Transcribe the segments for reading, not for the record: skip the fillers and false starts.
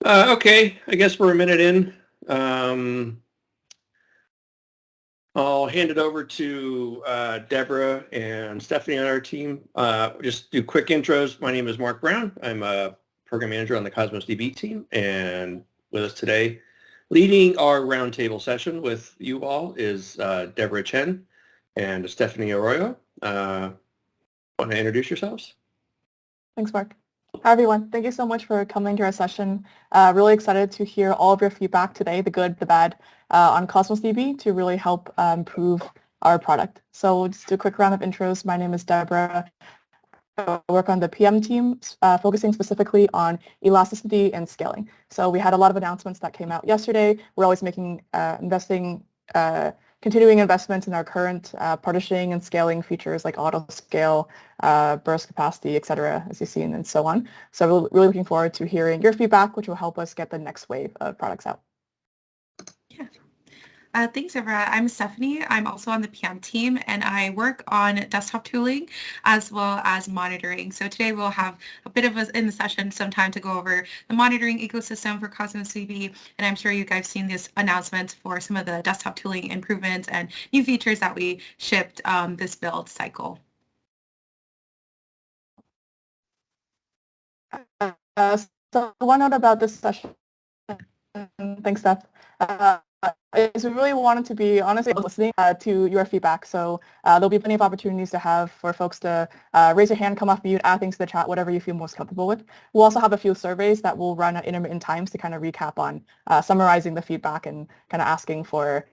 Okay, I guess we're a minute in. Um, I'll hand it over to Deborah and Stephanie on our team. Just do quick intros. My name is Mark Brown. I'm a program manager on the Cosmos DB team, and with us today, leading our roundtable session with you all is Deborah Chen and Stephanie Arroyo. Want to introduce yourselves? Thanks, Mark. Hi, everyone. Thank you so much for coming to our session. Really excited to hear all of your feedback today, the good, the bad, on Cosmos DB to really help improve our product. So we'll just do a quick round of intros. My name is Deborah. I work on the PM team, focusing specifically on elasticity and scaling. So we had a lot of announcements that came out yesterday. We're always making continuing investments in our current partitioning and scaling features like autoscale, burst capacity, et cetera, as you've seen, and so on. So we're really looking forward to hearing your feedback, which will help us get the next wave of products out. Thanks, Deborah. I'm Stephanie. I'm also on the PM team, and I work on desktop tooling as well as monitoring. So today we'll have a bit of in the session some time to go over the monitoring ecosystem for Cosmos DB, and I'm sure you guys have seen these announcements for some of the desktop tooling improvements and new features that we shipped this build cycle. So one note about this session, thanks, Steph. Is we really wanted to be honestly listening to your feedback. So there'll be plenty of opportunities for folks to raise your hand, come off mute, add things to the chat, whatever you feel most comfortable with. We'll also have a few surveys that will run at intermittent times to kind of recap on summarizing the feedback and kind of asking for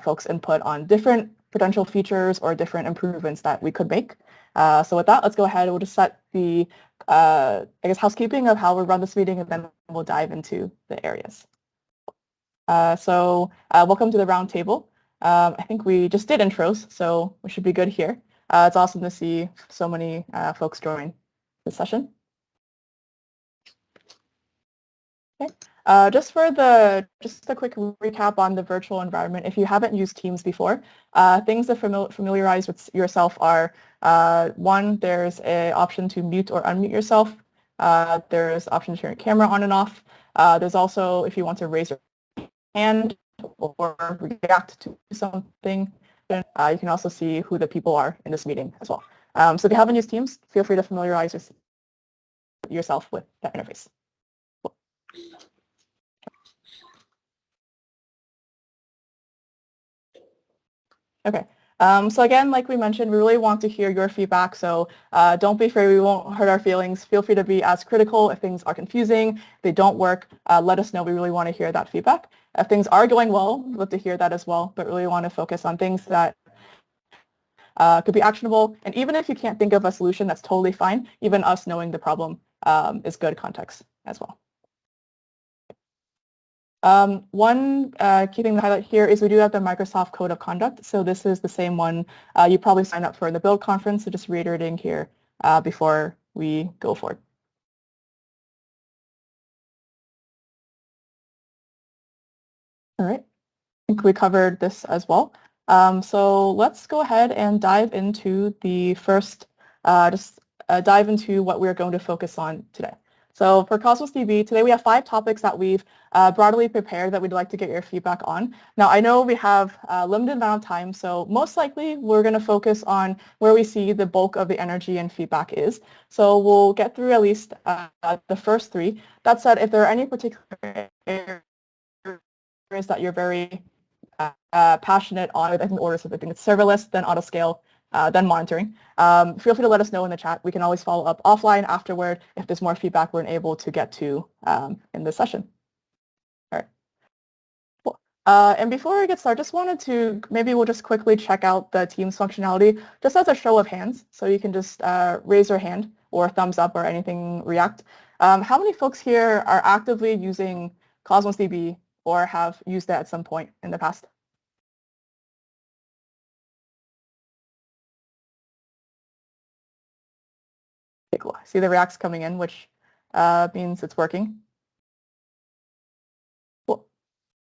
folks' input on different potential features or different improvements that we could make. So with that, let's go ahead. We'll just set the, I guess, housekeeping of how we run this meeting, and then we'll dive into the areas. So welcome to the roundtable. I think we just did intros, so we should be good here. It's awesome to see so many folks join the session. Okay. Just a quick recap on the virtual environment. If you haven't used Teams before, things to familiarize with yourself are, one, there's an option to mute or unmute yourself. There's option to turn your camera on and off. There's also, if you want to raise your hand or react to something, you can also see who the people are in this meeting as well. So if you haven't used Teams, feel free to familiarize yourself with that interface. Cool. Okay. So again, like we mentioned, we really want to hear your feedback. So don't be afraid, we won't hurt our feelings. Feel free to be as critical if things are confusing, if they don't work. Let us know. We really want to hear that feedback. If things are going well, we'd love to hear that as well, but really want to focus on things that could be actionable. And even if you can't think of a solution, that's totally fine. Even us knowing the problem is good context as well. One key thing to highlight here is we do have the Microsoft Code of Conduct. So this is the same one you probably signed up for in the build conference. So just reiterating here before we go forward. All right. I think we covered this as well. So let's go ahead and dive into the first, dive into what we're going to focus on today. So for Cosmos DB, today we have 5 topics that we've broadly prepared that we'd like to get your feedback on. Now, I know we have a limited amount of time, so most likely we're going to focus on where we see the bulk of the energy and feedback is. So we'll get through at least the first 3. That said, if there are any particular areas that you're very passionate on, I think the order of everything, it's serverless, then autoscale, then monitoring. Feel free to let us know in the chat. We can always follow up offline afterward if there's more feedback we're able to get to in this session. All right. Cool. And before we get started, just wanted to, maybe we'll just quickly check out the Teams functionality, just as a show of hands. So you can just raise your hand or thumbs up or anything react. How many folks here are actively using Cosmos DB or have used that at some point in the past? Okay, cool. I see the reacts coming in, which means it's working. Cool.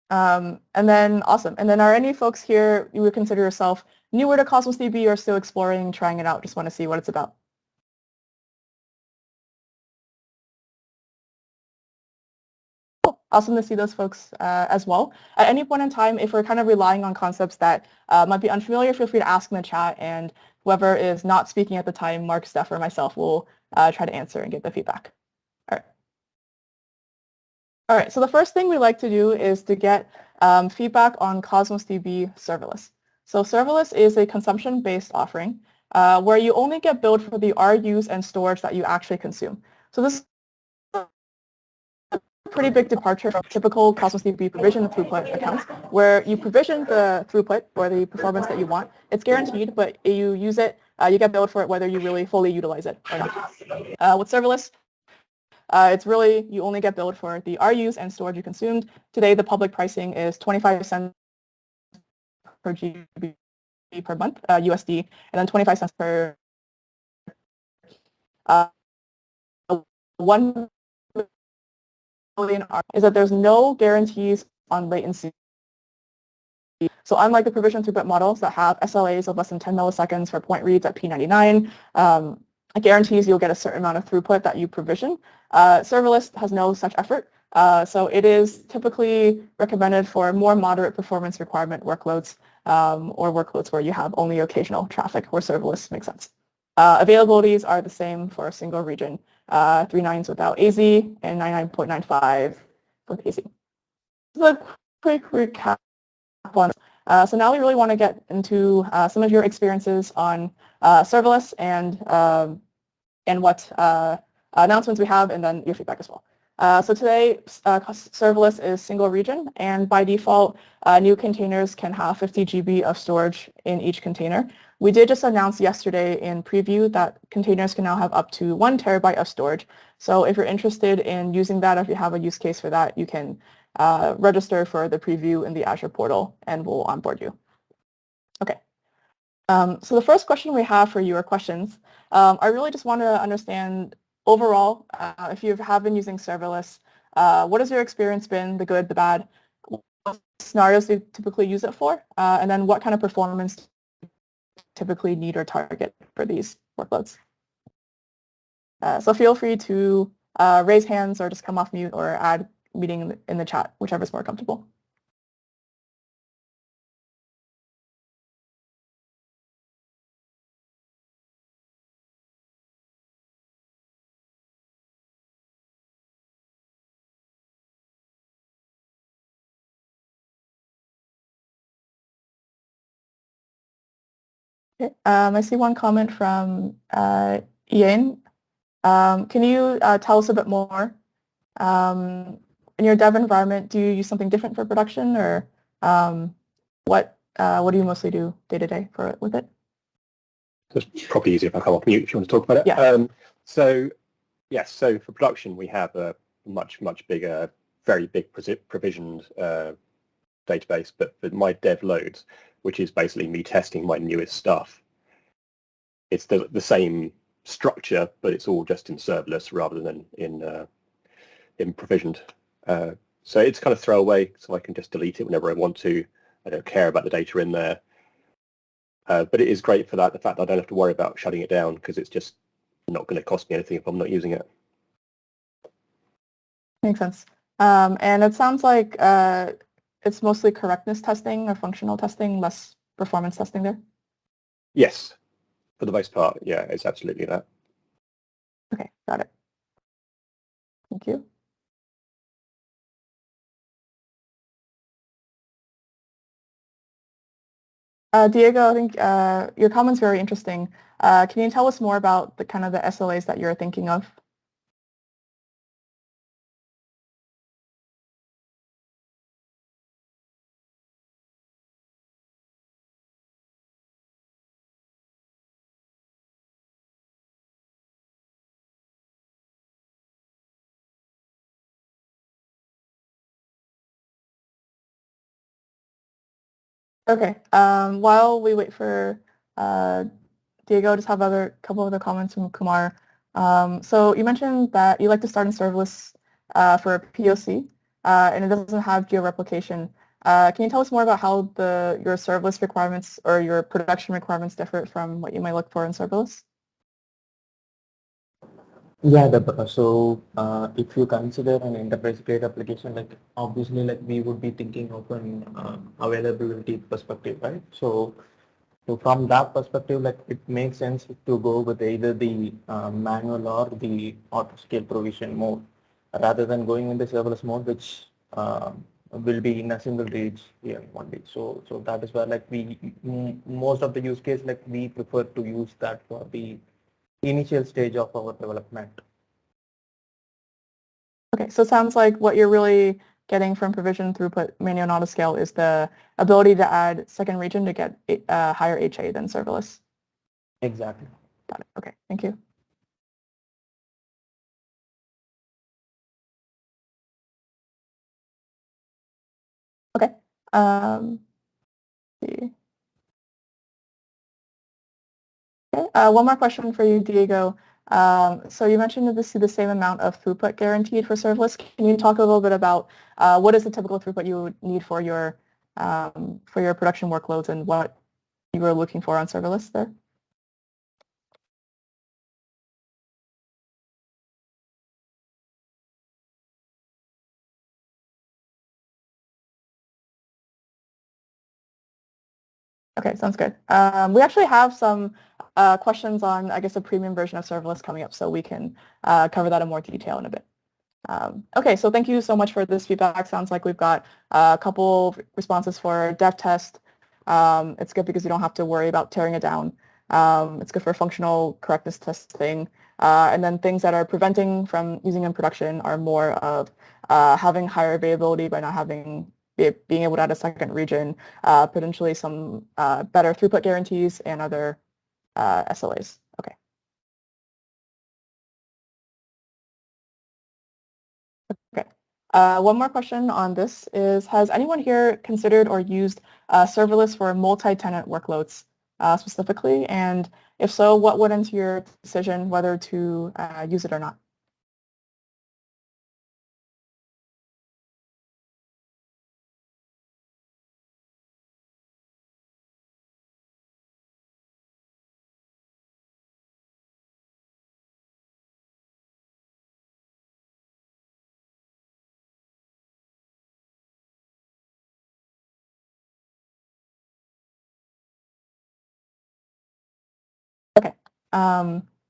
And then awesome. And then are any folks here you would consider yourself newer to Cosmos DB or still exploring, trying it out, just want to see what it's about? awesome to see those folks as well. At any point in time, if we're kind of relying on concepts that might be unfamiliar, feel free to ask in the chat, and whoever is not speaking at the time, Mark, Steph, or myself, will try to answer and get the feedback. All right. All right, so the first thing we like to do is to get feedback on Cosmos DB serverless. So serverless is a consumption-based offering where you only get billed for the RUs and storage that you actually consume. So this is a pretty big departure from typical Cosmos DB provision throughput accounts, where you provision the throughput or the performance that you want. It's guaranteed, but you use it, you get billed for it whether you really fully utilize it or not. With serverless, it's really, you only get billed for the RUs and storage you consumed. Today, the public pricing is 25 cents per GB per month, USD, and then 25 cents per 1 million R. Is that there's no guarantees on latency. So unlike the provision throughput models that have SLAs of less than 10 milliseconds for point reads at P99, it guarantees you'll get a certain amount of throughput that you provision. Serverless has no such effort. So it is typically recommended for more moderate performance requirement workloads or workloads where you have only occasional traffic where serverless makes sense. Availabilities are the same for a single region, 3 nines without AZ and 99.95 with AZ. So a quick recap on so now we really want to get into some of your experiences on serverless and what announcements we have, and then your feedback as well. So today, serverless is single region, and by default, new containers can have 50 GB of storage in each container. We did just announce yesterday in preview that containers can now have up to 1 terabyte of storage. So if you're interested in using that, if you have a use case for that, you can register for the preview in the Azure portal, and we'll onboard you. Okay. So the first question we have for you are questions. I really just want to understand overall, if you have been using serverless, what has your experience been, the good, the bad? What scenarios do you typically use it for? And then what kind of performance do you typically need or target for these workloads? So feel free to raise hands or just come off mute or add meeting in the chat, whichever is more comfortable. Okay. I see one comment from Ian. Can you tell us a bit more? In your dev environment, do you use something different for production, or what do you mostly do day to day with it? It's probably easier if I come off mute if you want to talk about it. Yeah. So yes, so for production we have a much bigger, very big provisioned database, but for my dev loads, which is basically me testing my newest stuff, it's the same structure, but it's all just in serverless rather than in provisioned. So it's kind of throwaway, so I can just delete it whenever I want to. I don't care about the data in there. But it is great for that, the fact that I don't have to worry about shutting it down, because it's just not going to cost me anything if I'm not using it. Makes sense. And it sounds like it's mostly correctness testing or functional testing, less performance testing there? Yes, for the most part, yeah, it's absolutely that. Okay, got it. Thank you. Diego, I think your comment's very interesting. Can you tell us more about the kind of the SLAs that you're thinking of? Okay. While we wait for Diego, just have a couple other comments from Kumar. So you mentioned that you like to start in serverless for a POC, and it doesn't have geo-replication. Can you tell us more about how your serverless requirements or your production requirements differ from what you might look for in serverless? Yeah, if you consider an enterprise grade application, like obviously, like we would be thinking of an availability perspective, right? So from that perspective, like it makes sense to go with either the manual or the autoscale provision mode, rather than going in the serverless mode, which will be in a single read here only. So that is where like most of the use case, like we prefer to use that for the initial stage of our development. Okay, so it sounds like what you're really getting from provision throughput manual and autoscale is the ability to add second region to get higher HA than serverless. Exactly. Got it. Okay, thank you. Okay. Let's see. Okay. One more question for you, Diego. So you mentioned that this is the same amount of throughput guaranteed for serverless. Can you talk a little bit about what is the typical throughput you would need for your production workloads and what you were looking for on serverless there? Okay, sounds good. We actually have some questions on, I guess, a premium version of serverless coming up, so we can cover that in more detail in a bit. Okay, so thank you so much for this feedback. Sounds like we've got a couple responses for dev test. It's good because you don't have to worry about tearing it down. It's good for functional correctness testing. And then things that are preventing from using in production are more of having higher availability by not having being able to add a second region, potentially some better throughput guarantees and other SLAs. Okay. Okay. One more question on this is, has anyone here considered or used serverless for multi-tenant workloads specifically? And if so, what went into your decision whether to use it or not? Okay.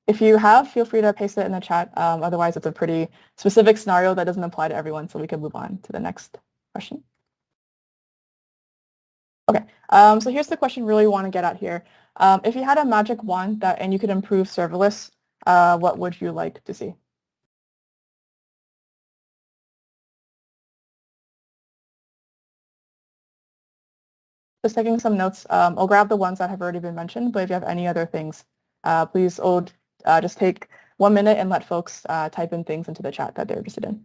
If you have, feel free to paste it in the chat. Otherwise, it's a pretty specific scenario that doesn't apply to everyone, so we can move on to the next question. Okay, so here's the question we really want to get at here. If you had a magic wand and you could improve serverless, what would you like to see? Just taking some notes. I'll grab the ones that have already been mentioned, but if you have any other things, please just take 1 minute and let folks type in things into the chat that they're interested in.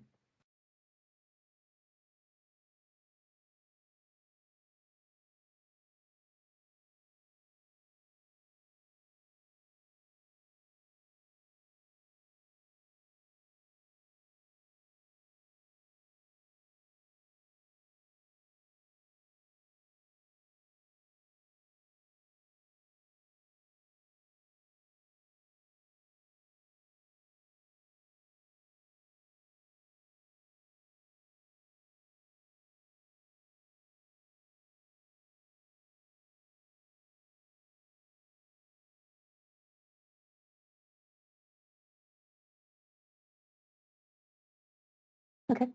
Okay.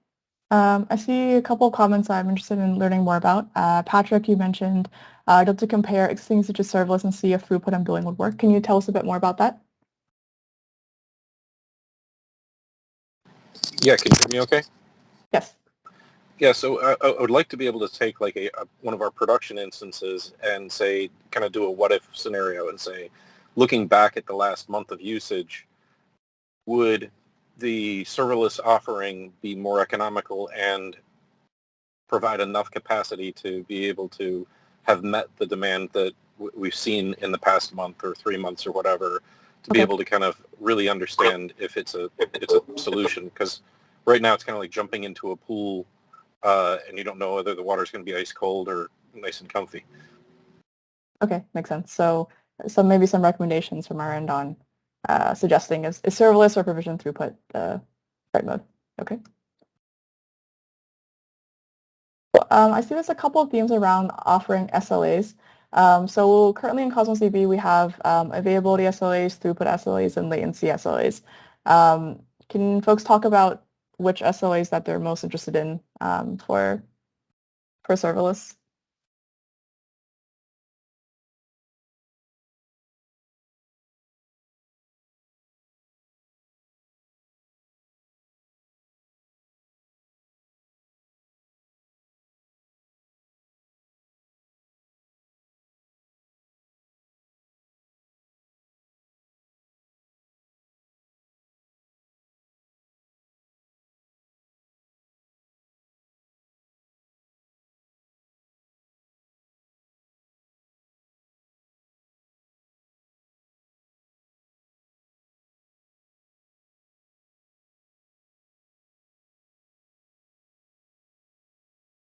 I see a couple of comments I'm interested in learning more about. Patrick, you mentioned I'd love to compare existing usage of serverless and see if throughput and billing would work. Can you tell us a bit more about that? Yeah, can you hear me okay? Yes. Yeah, so I would like to be able to take like one of our production instances and say, kind of do a what if scenario and say, looking back at the last month of usage, would the serverless offering be more economical and provide enough capacity to be able to have met the demand that we've seen in the past month or 3 months or whatever, to be able to kind of really understand if it's a solution? Because right now it's kind of like jumping into a pool and you don't know whether the water's going to be ice cold or nice and comfy. Okay, makes sense. So maybe some recommendations from our end on suggesting is serverless or provision throughput right mode. Okay. I see there's a couple of themes around offering SLAs. So currently in Cosmos DB, we have availability SLAs, throughput SLAs, and latency SLAs. Can folks talk about which SLAs that they're most interested in for serverless?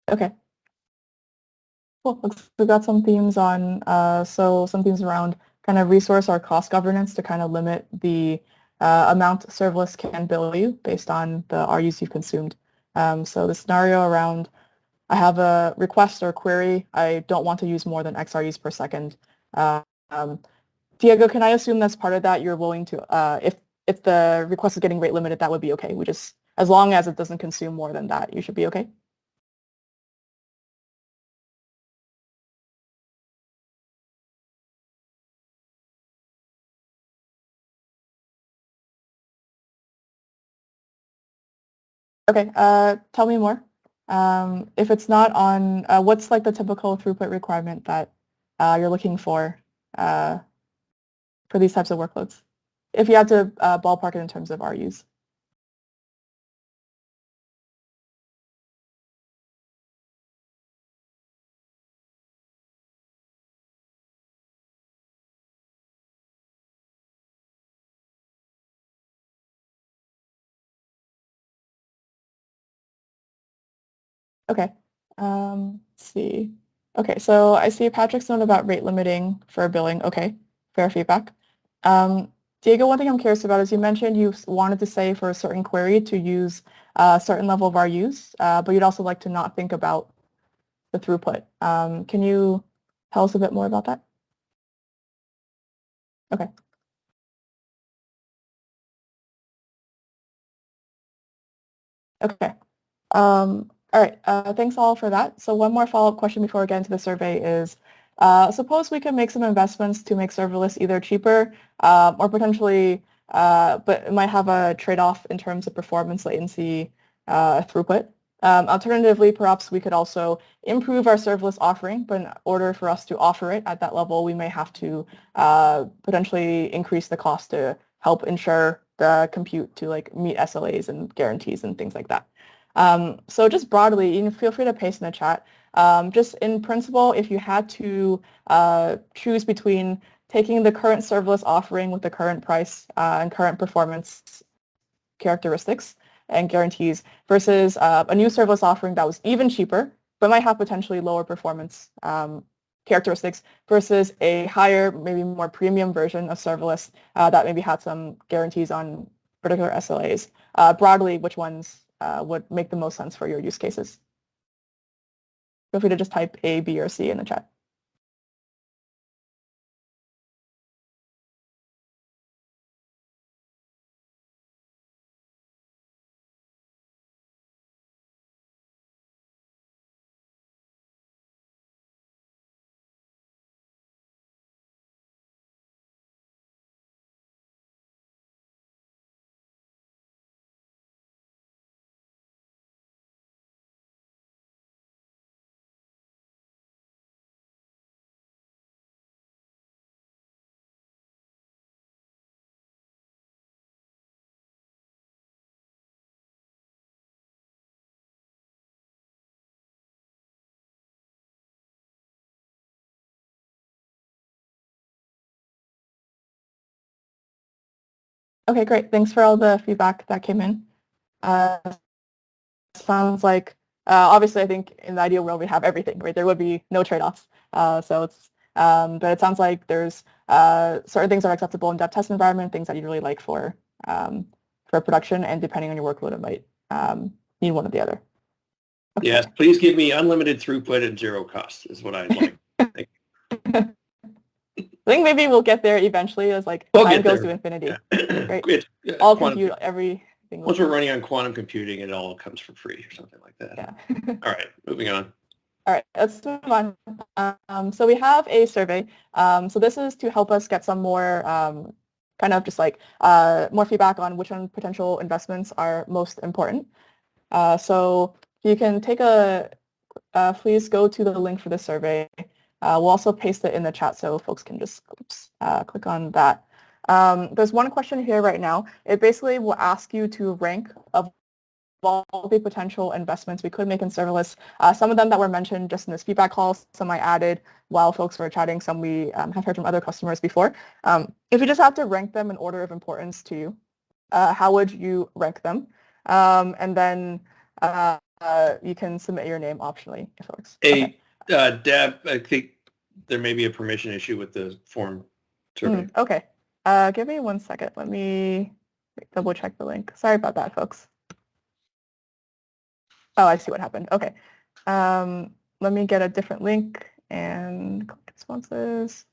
Okay. Cool. We've got some themes on, some themes around kind of resource or cost governance to kind of limit the amount serverless can bill you based on the RUs you've consumed. So the scenario around, I have a request or query, I don't want to use more than X RUs per second. Diego, can I assume that's part of that? You're willing to, if the request is getting rate limited, that would be okay. As long as it doesn't consume more than that, you should be okay. Okay, tell me more. If it's not on, what's like the typical throughput requirement that you're looking for these types of workloads? If you had to ballpark it in terms of RUs. Okay, let's see. Okay, so I see Patrick's note about rate limiting for billing. Okay, fair feedback. Diego, one thing I'm curious about is you mentioned you wanted to say for a certain query to use a certain level of RUs, but you'd also like to not think about the throughput. Can you tell us a bit more about that? Okay. Okay. All right. Thanks all for that. So one more follow-up question before we get into the survey is, suppose we can make some investments to make serverless either cheaper or potentially, but it might have a trade-off in terms of performance, latency, throughput. Alternatively, perhaps we could also improve our serverless offering, but in order for us to offer it at that level, we may have to potentially increase the cost to help ensure the compute to like meet SLAs and guarantees and things like that. So just broadly, you can feel free to paste in the chat. Just in principle, if you had to choose between taking the current serverless offering with the current price and current performance characteristics and guarantees versus a new serverless offering that was even cheaper, but might have potentially lower performance characteristics versus a higher, maybe more premium version of serverless that maybe had some guarantees on particular SLAs. Broadly, which ones would make the most sense for your use cases? Feel free to just type A, B, or C in the chat. Okay, great. Thanks for all the feedback that came in. Sounds like, obviously, I think in the ideal world, we have everything, right? There would be no trade-offs. But it sounds like there's certain things are acceptable in dev test environment, things that you really like for production, and depending on your workload, it might need one or the other. Okay. Yes, please give me unlimited throughput and zero cost is what I'd like. I think maybe we'll get there eventually as like time goes to infinity. Yeah. Right? All compute, everything. Once we're running on quantum computing, it all comes for free or something like that. Yeah. All right, moving on. All right, let's move on. So we have a survey. So this is to help us get some more kind of just like more feedback on which potential investments are most important. So you can take please go to the link for the survey. We'll also paste it in the chat so folks can just click on that. There's one question here right now. It basically will ask you to rank of all the potential investments we could make in serverless. Some of them that were mentioned just in this feedback call, some I added while folks were chatting, some we have heard from other customers before. If you just have to rank them in order of importance to you, how would you rank them? And then you can submit your name optionally if it works. Hey, Deb, I think there may be a permission issue with the form survey. Okay. Give me 1 second. Let me double check the link. Sorry about that, folks. Oh, I see what happened. Okay. Let me get a different link and click responses.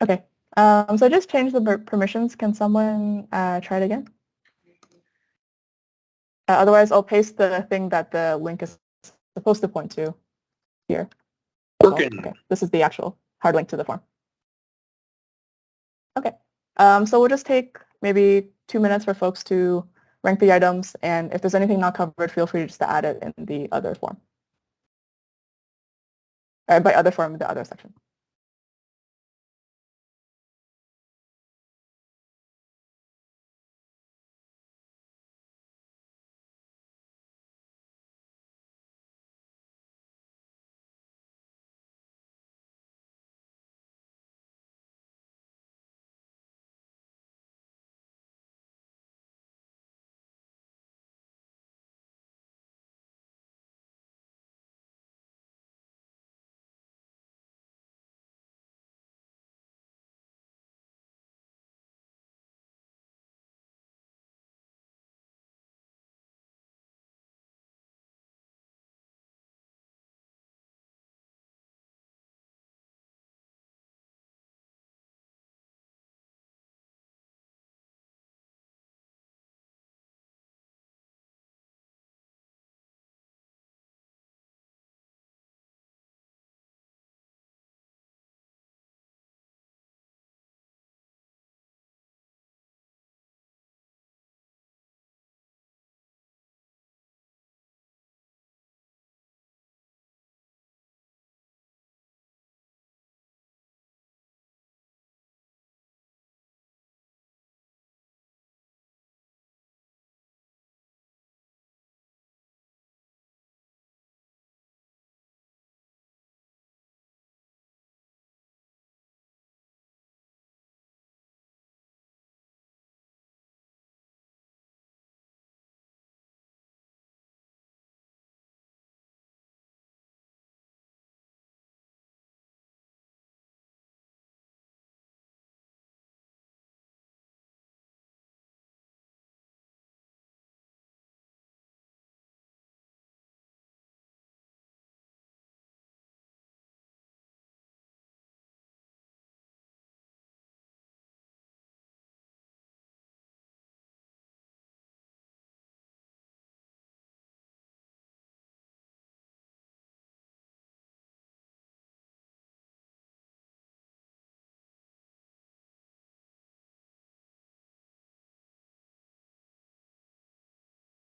Okay. So I just changed the permissions. Can someone try it again? Otherwise, I'll paste the thing that the link is supposed to point to here. Working. Okay. This is the actual hard link to the form. Okay. So we'll just take maybe 2 minutes for folks to rank the items, and if there's anything not covered, feel free just to add it in the other form. By other form, the other section.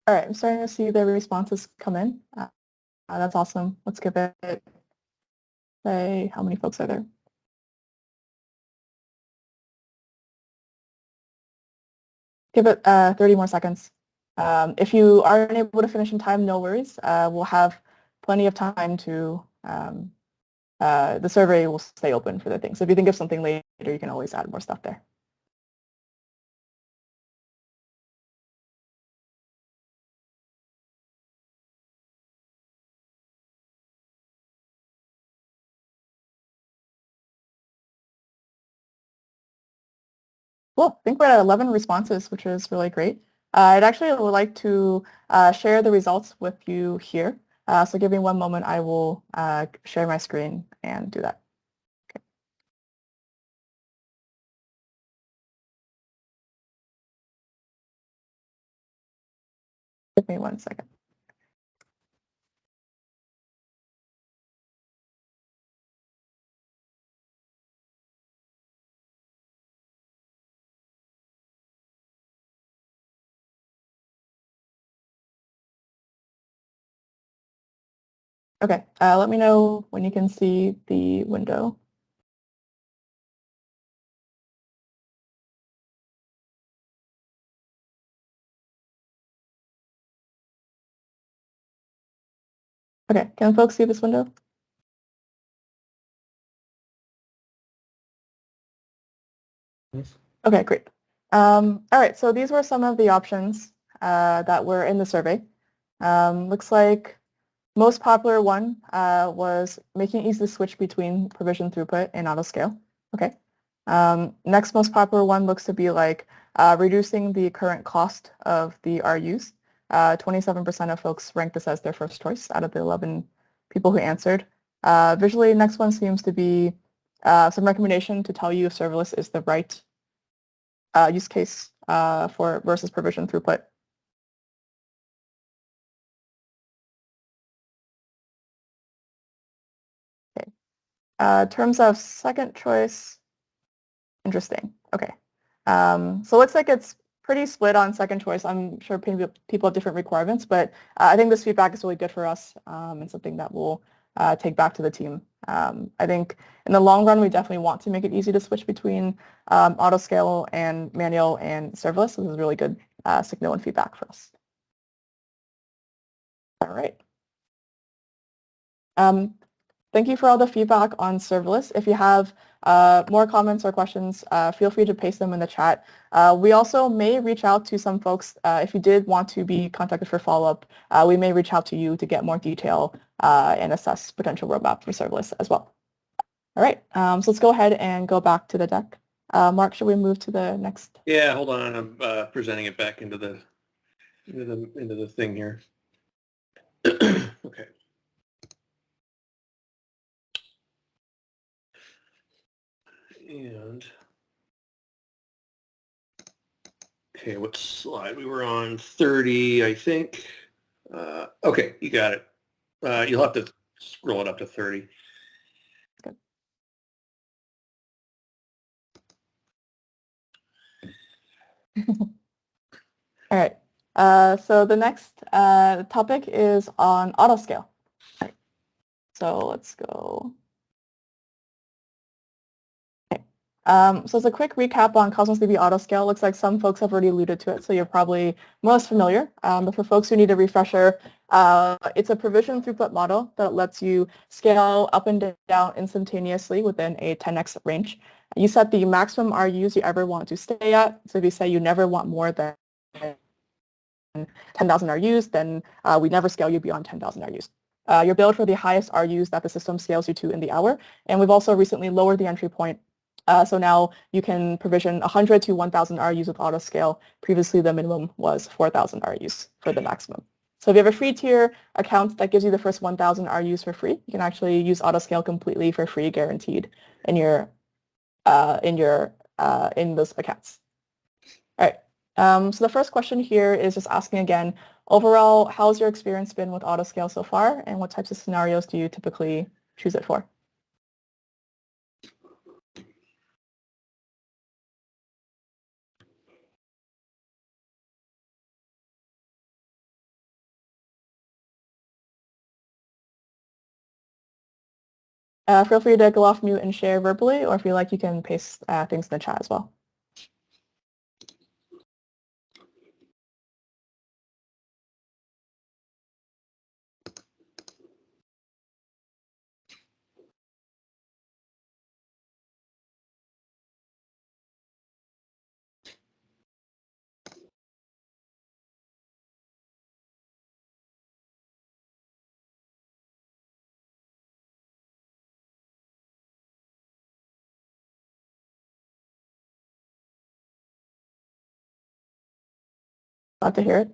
All right, I'm starting to see the responses come in. That's awesome. Let's give it, say, how many folks are there? Give it 30 more seconds. If you aren't able to finish in time, no worries. We'll have plenty of time to the survey will stay open for the things. So if you think of something later, you can always add more stuff there. Cool. I think we're at 11 responses, which is really great. I'd actually would like to share the results with you here. So give me one moment. I will share my screen and do that. Okay. Give me 1 second. Okay, let me know when you can see the window. Okay, can folks see this window? Yes. Okay, great. All right, so these were some of the options that were in the survey. Looks like most popular one was making it easy to switch between provision throughput and autoscale. Okay. Next most popular one looks to be like reducing the current cost of the RUs. 27% of folks ranked this as their first choice out of the 11 people who answered. Visually, next one seems to be some recommendation to tell you if serverless is the right use case for versus provision throughput. Okay. Terms of second choice, interesting. Okay. So it looks like it's pretty split on second choice. I'm sure people have different requirements, but I think this feedback is really good for us and something that we'll take back to the team. I think in the long run, we definitely want to make it easy to switch between autoscale and manual and serverless. This is really good signal and feedback for us. All right. Thank you for all the feedback on serverless. If you have more comments or questions, feel free to paste them in the chat. We also may reach out to some folks. If you did want to be contacted for follow-up, we may reach out to you to get more detail and assess potential roadmap for serverless as well. All right, so let's go ahead and go back to the deck. Mark, should we move to the next? Yeah, hold on. I'm presenting it back into the thing here. Okay. And okay, what slide? We were on 30, I think. Okay, you got it. You'll have to scroll it up to 30. Good. All right. So the next topic is on autoscale. All right. So let's go. So as a quick recap on Cosmos DB autoscale, looks like some folks have already alluded to it, so you're probably more or less familiar. But for folks who need a refresher, it's a provision throughput model that lets you scale up and down instantaneously within a 10x range. You set the maximum RUs you ever want to stay at. So if you say you never want more than 10,000 RUs, then we never scale you beyond 10,000 RUs. You're billed for the highest RUs that the system scales you to in the hour. And we've also recently lowered the entry point. So now you can provision 100 to 1,000 RUs with autoscale. Previously, the minimum was 4,000 RUs for the maximum. So if you have a free tier account that gives you the first 1,000 RUs for free, you can actually use autoscale completely for free, guaranteed in your in those accounts. All right. So the first question here is just asking again, overall, how's your experience been with autoscale so far, and what types of scenarios do you typically choose it for? Feel free to go off mute and share verbally, or if you like, you can paste things in the chat as well. Glad to hear it.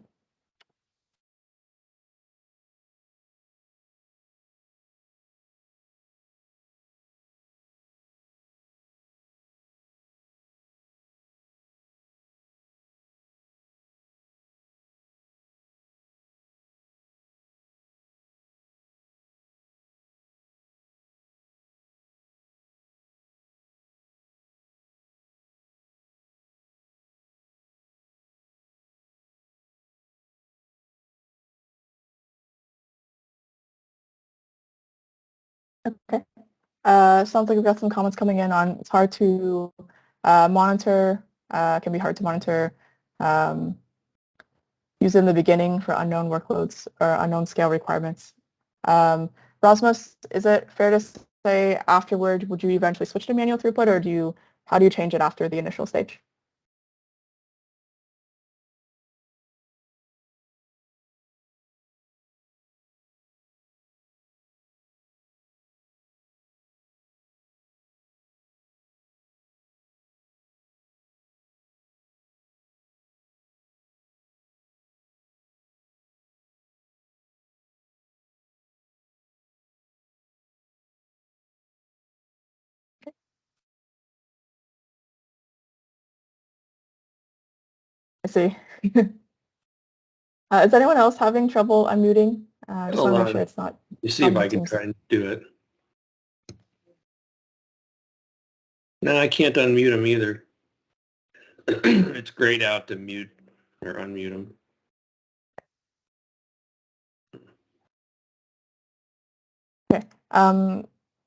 Okay. Sounds like we've got some comments coming in on it's hard to monitor, can be hard to monitor, use in the beginning for unknown workloads or unknown scale requirements. Rasmus, is it fair to say afterward, would you eventually switch to manual throughput, or how do you change it after the initial stage? I see. Is anyone else having trouble unmuting? Just want to make sure it's not. You see if I can Teams. try and do it. No, I can't unmute him either. It's grayed out to mute or unmute him. Okay.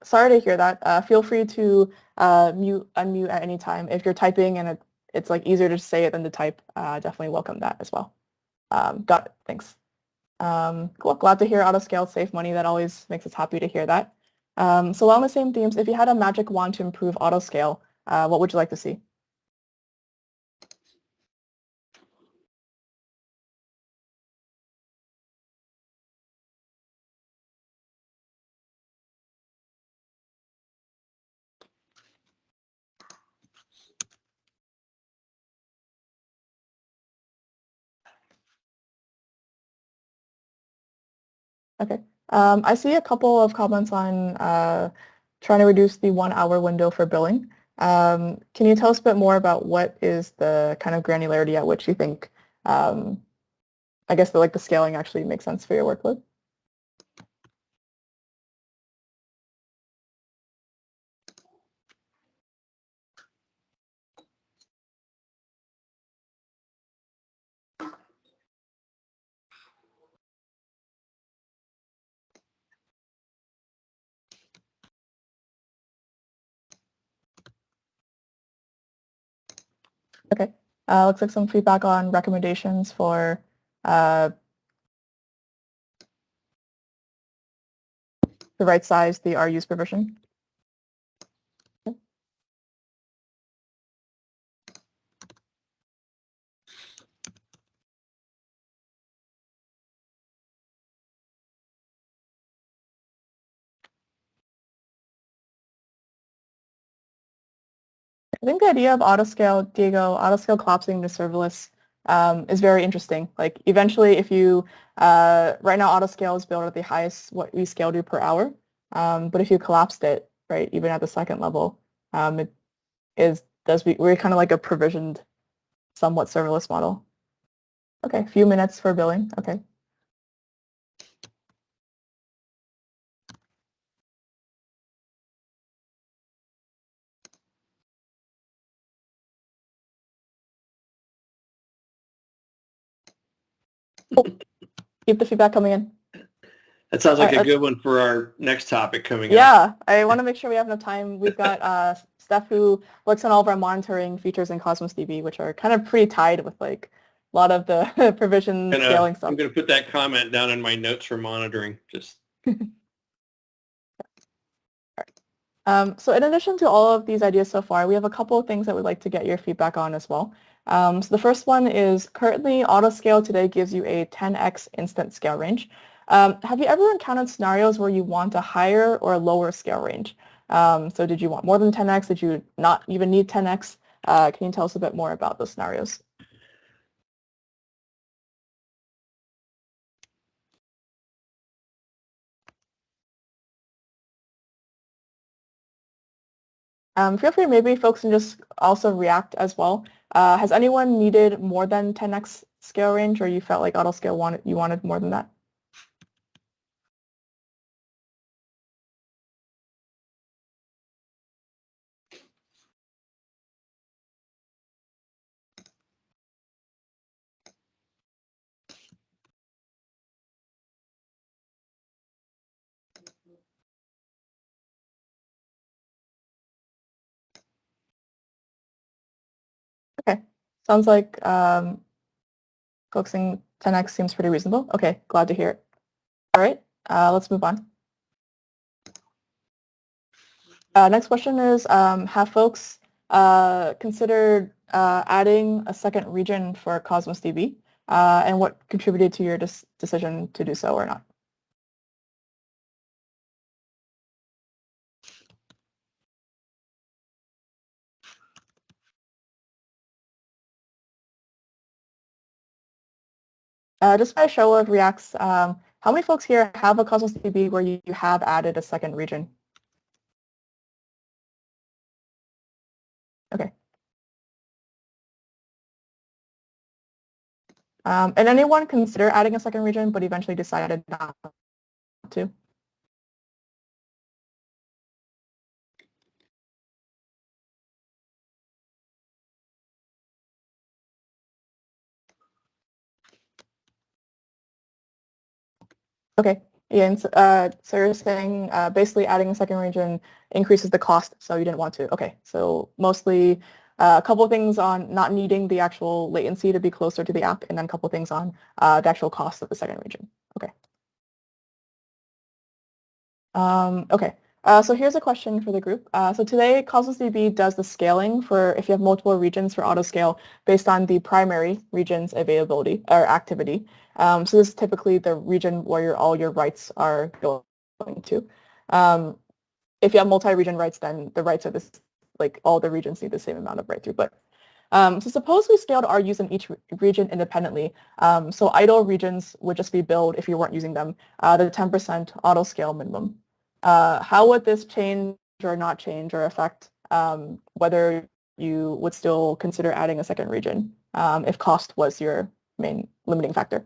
Sorry to hear that. Feel free to unmute at any time. If you're typing and it's like easier to say it than to type, definitely welcome that as well. Got it. Thanks. Cool. Glad to hear autoscale save money. That always makes us happy to hear that. So along the same themes, if you had a magic wand to improve autoscale, what would you like to see? Okay. I see a couple of comments on trying to reduce the 1 hour window for billing. Can you tell us a bit more about what is the kind of granularity at which you think, I guess the scaling actually makes sense for your workload? Okay. Looks like some feedback on recommendations for the right size, the RU's provision. I think the idea of autoscale, Diego, autoscale collapsing to serverless is very interesting. Like eventually, if you right now autoscale is built at the highest what we scale to per hour, but if you collapsed it, right, even at the second level, we're kind of like a provisioned, somewhat serverless model. Okay, a few minutes for billing. Okay. Keep the feedback coming in. That sounds like a good one for our next topic coming up. Yeah, I want to make sure we have enough time. We've got Steph who works on all of our monitoring features in Cosmos DB, which are kind of pretty tied with like a lot of the provision scaling stuff. I'm going to put that comment down in my notes for monitoring. Just. So in addition to all of these ideas so far, we have a couple of things that we'd like to get your feedback on as well. So the first one is currently autoscale today gives you a 10x instant scale range. Have you ever encountered scenarios where you want a higher or a lower scale range? So did you want more than 10x? Did you not even need 10x? Can you tell us a bit more about those scenarios? Feel free, maybe folks can just also react as well. Has anyone needed more than 10x scale range, or you felt like autoscale wanted more than that? Okay, sounds like focusing 10x seems pretty reasonable. Okay, glad to hear it. All right, let's move on. Next question is, have folks considered adding a second region for Cosmos DB, and what contributed to your decision to do so or not? Just by a show of reacts, how many folks here have a Cosmos DB where you have added a second region? Okay. And anyone consider adding a second region but eventually decided not to? Okay. Yeah, and so you're saying basically adding a second region increases the cost, so you didn't want to. Okay, so mostly a couple of things on not needing the actual latency to be closer to the app, and then a couple of things on the actual cost of the second region. Okay. Okay. So here's a question for the group. So today, Cosmos DB does the scaling for if you have multiple regions for autoscale based on the primary region's availability or activity. So this is typically the region where all your writes are going to. If you have multi-region writes, then the writes are this, like all the regions need the same amount of write throughput. So suppose we scaled our use in each region independently. So idle regions would just be billed if you weren't using them, the 10% auto scale minimum. How would this change or not change or affect whether you would still consider adding a second region if cost was your main limiting factor?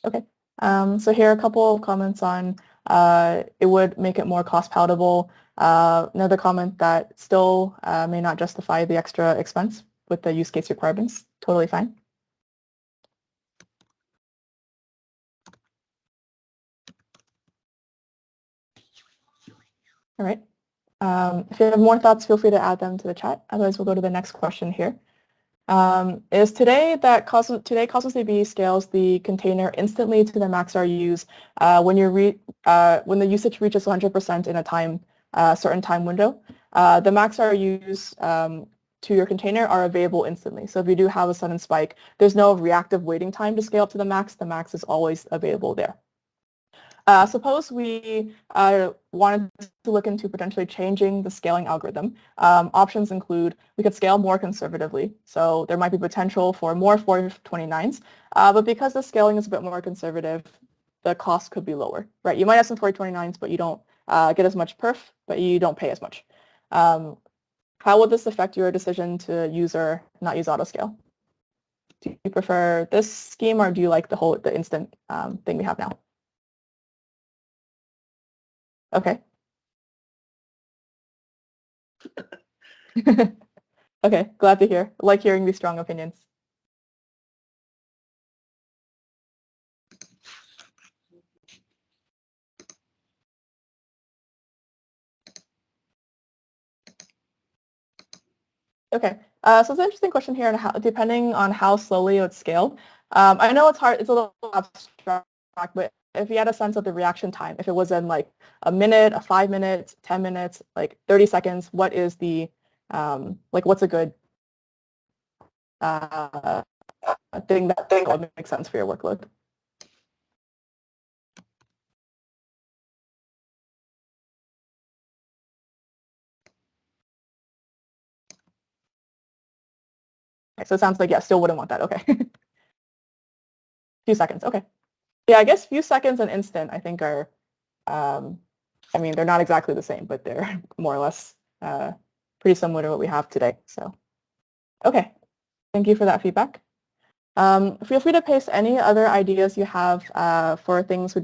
Okay. So here are a couple of comments on it would make it more cost palatable. Another comment that still may not justify the extra expense with the use case requirements. Totally fine. All right. If you have more thoughts, feel free to add them to the chat. Otherwise, we'll go to the next question here. Is today Cosmos DB scales the container instantly to the max RUs when the usage reaches 100% in a certain time window. The max RUs to your container are available instantly. So if you do have a sudden spike, there's no reactive waiting time to scale up to the max. The max is always available there. Suppose we wanted to look into potentially changing the scaling algorithm. Options include we could scale more conservatively. So there might be potential for more 4029s. But because the scaling is a bit more conservative, the cost could be lower, right? You might have some 4029s, but you don't get as much perf, but you don't pay as much. How would this affect your decision to use or not use autoscale? Do you prefer this scheme, or do you like the instant thing we have now? Okay. Okay, glad to hear. Like hearing these strong opinions. Okay, so it's an interesting question here, and how, depending on how slowly it would scale. I know it's hard, it's a little abstract, but if you had a sense of the reaction time, if it was in like a minute, 5 minutes, 10 minutes, like 30 seconds, what is the, like what's a good thing that would make sense for your workload? Okay, so it sounds like, yeah, still wouldn't want that. Okay. Few seconds. Okay. Yeah, I guess few seconds and instant, I think are, I mean, they're not exactly the same, but they're more or less pretty similar to what we have today. So, okay. Thank you for that feedback. Feel free to paste any other ideas you have for things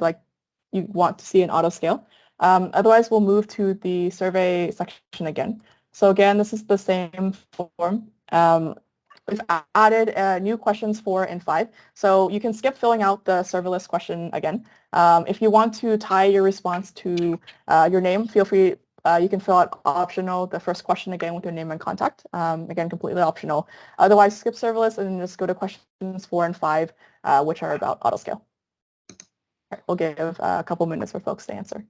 you want to see in autoscale. Otherwise, we'll move to the survey section again. So again, this is the same form. We've added new questions 4 and 5. So you can skip filling out the serverless question again. If you want to tie your response to your name, feel free. You can fill out optional the first question again with your name and contact. Again, completely optional. Otherwise, skip serverless and just go to questions 4 and 5, which are about autoscale. Right, we'll give a couple minutes for folks to answer.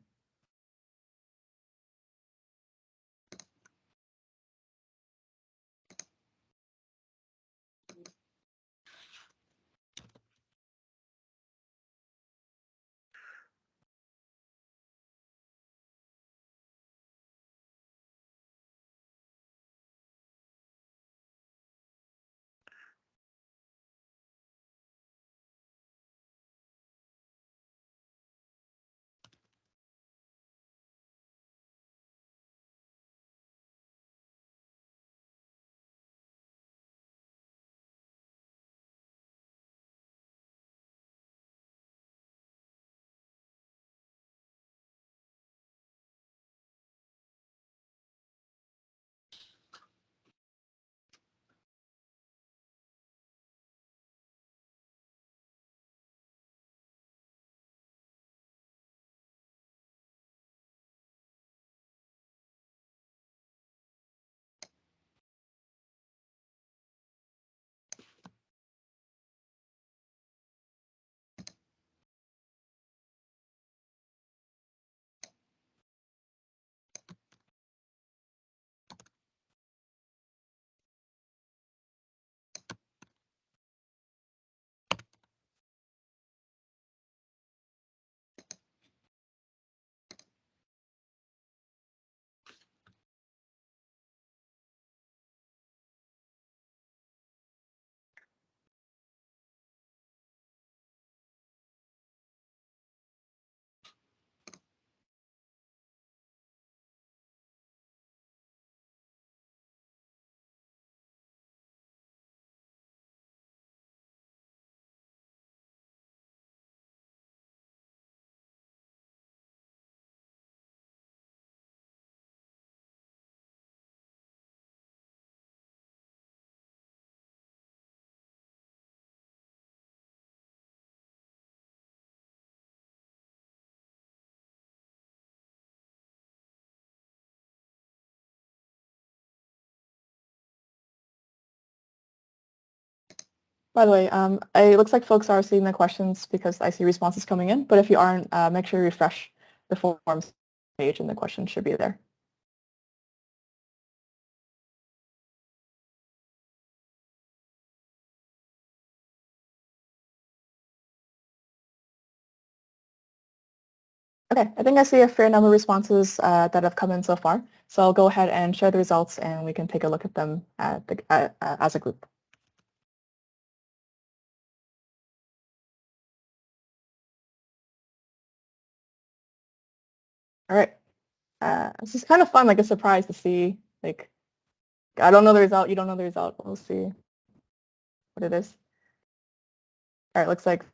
By the way, it looks like folks are seeing the questions because I see responses coming in, but if you aren't, make sure you refresh the forms page and the questions should be there. Okay, I think I see a fair number of responses that have come in so far. So I'll go ahead and share the results and we can take a look at them as a group. All right. This is kind of fun, like a surprise to see, like, I don't know the result, you don't know the result. We'll see what it is. All right, looks like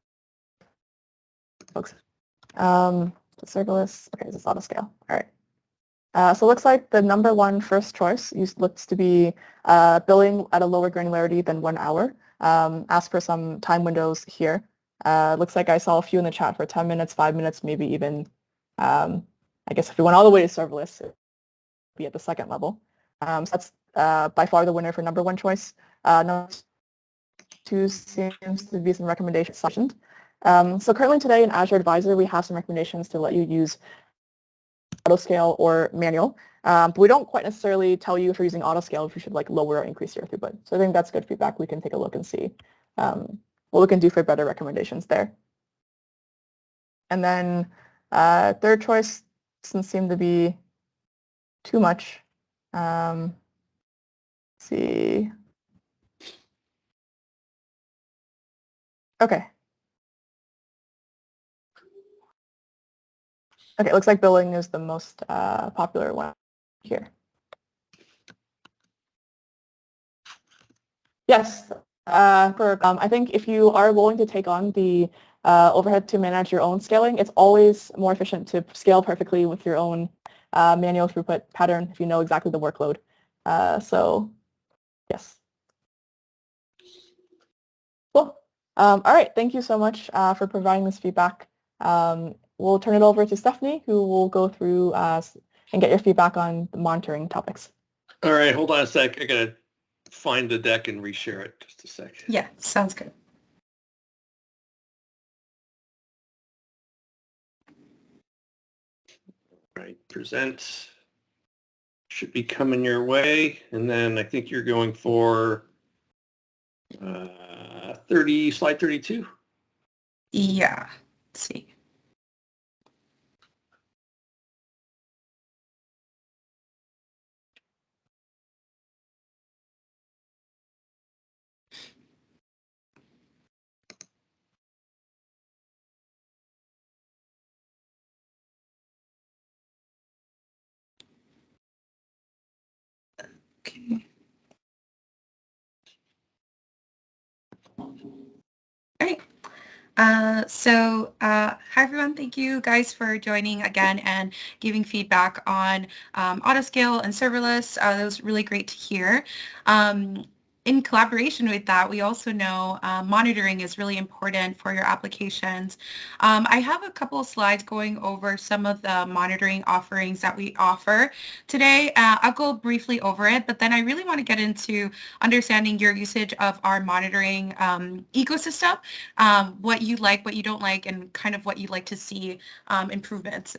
folks. Serverless, okay, this is autoscale. All right. So it looks like the number one first choice looks to be billing at a lower granularity than 1 hour. As per some time windows here, looks like I saw a few in the chat for 10 minutes, 5 minutes, maybe even, I guess if we went all the way to serverless, it'd be at the second level. So that's by far the winner for number one choice. Number two seems to be some recommendations. So currently today in Azure Advisor, we have some recommendations to let you use autoscale or manual. But we don't quite necessarily tell you if you're using autoscale if you should like lower or increase your throughput. So I think that's good feedback. We can take a look and see what we can do for better recommendations there. And then third choice doesn't seem to be too much. Let's see. Okay. Okay, it looks like billing is the most popular one here. Yes, I think if you are willing to take on the overhead to manage your own scaling, it's always more efficient to scale perfectly with your own manual throughput pattern if you know exactly the workload. So, yes. Cool. All right, thank you so much for providing this feedback. We'll turn it over to Stephanie, who will go through and get your feedback on the monitoring topics. All right, hold on a sec. I gotta find the deck and reshare it. Just a sec. Yeah, sounds good. All right, present should be coming your way, and then I think you're going for slide 32. Yeah, let's see. Okay. All right. Hi everyone, thank you guys for joining again and giving feedback on autoscale and serverless. That was really great to hear. In collaboration with that, we also know monitoring is really important for your applications. I have a couple of slides going over some of the monitoring offerings that we offer today. I'll go briefly over it, but then I really want to get into understanding your usage of our monitoring ecosystem, what you like, what you don't like, and kind of what you'd like to see improvements.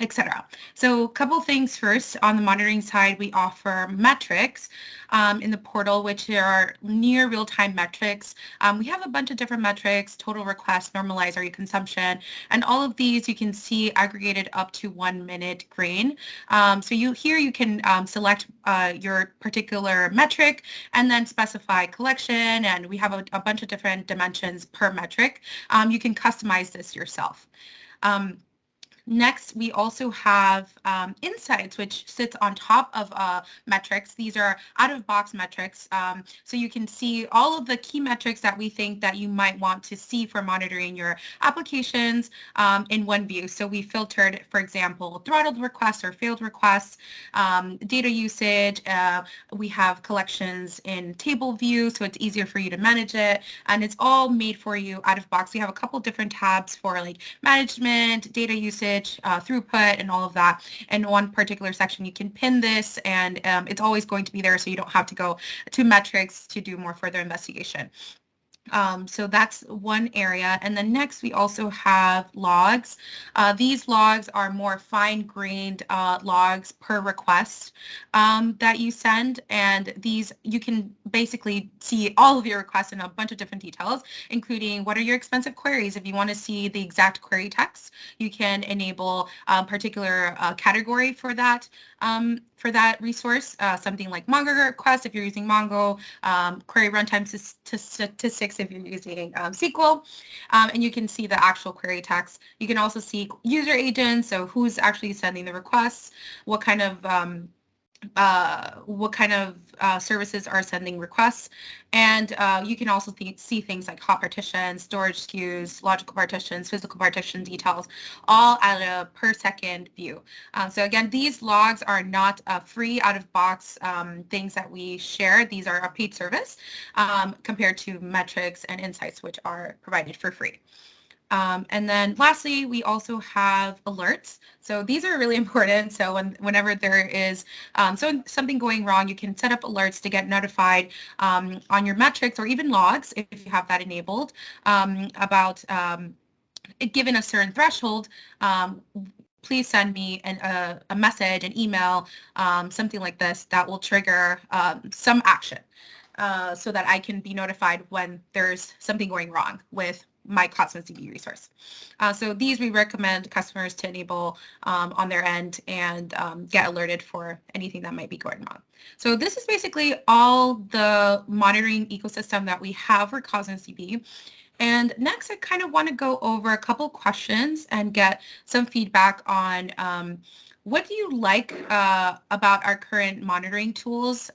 Etc. So a couple things first. On the monitoring side, we offer metrics in the portal, which are near real-time metrics. We have a bunch of different metrics: total requests, normalized RE consumption, and all of these you can see aggregated up to 1 minute grain. So you can select your particular metric and then specify collection, and we have a bunch of different dimensions per metric. You can customize this yourself. Next, we also have insights, which sits on top of metrics. These are out-of-box metrics. So you can see all of the key metrics that we think that you might want to see for monitoring your applications in one view. So we filtered, for example, throttled requests or failed requests, data usage. We have collections in table view, so it's easier for you to manage it. And it's all made for you out of box. We have a couple different tabs for like management, data usage, throughput, and all of that. In one particular section, you can pin this, and it's always going to be there, so you don't have to go to metrics to do more further investigation. So that's one area. And then next, we also have logs. These logs are more fine-grained logs per request that you send. And these, you can basically see all of your requests in a bunch of different details, including what are your expensive queries. If you want to see the exact query text, you can enable a particular category for that resource, something like Mongo request if you're using Mongo, query runtime statistics if you're using SQL, and you can see the actual query text. You can also see user agents, so who's actually sending the requests, what kind of services are sending requests, and you can also see things like hot partitions, storage SKUs, logical partitions, physical partition details, all at a per second view. So again, these logs are not free out-of-box things that we share. These are a paid service compared to metrics and insights, which are provided for free. And then lastly, we also have alerts. So these are really important. So whenever there is something going wrong, you can set up alerts to get notified on your metrics or even logs if you have that enabled about given a certain threshold. Please send me a message, an email, something like this that will trigger some action so that I can be notified when there's something going wrong with my Cosmos DB resource. So these we recommend customers to enable on their end and get alerted for anything that might be going wrong. So this is basically all the monitoring ecosystem that we have for Cosmos DB. And next, I kind of want to go over a couple questions and get some feedback on what do you like about our current monitoring tools?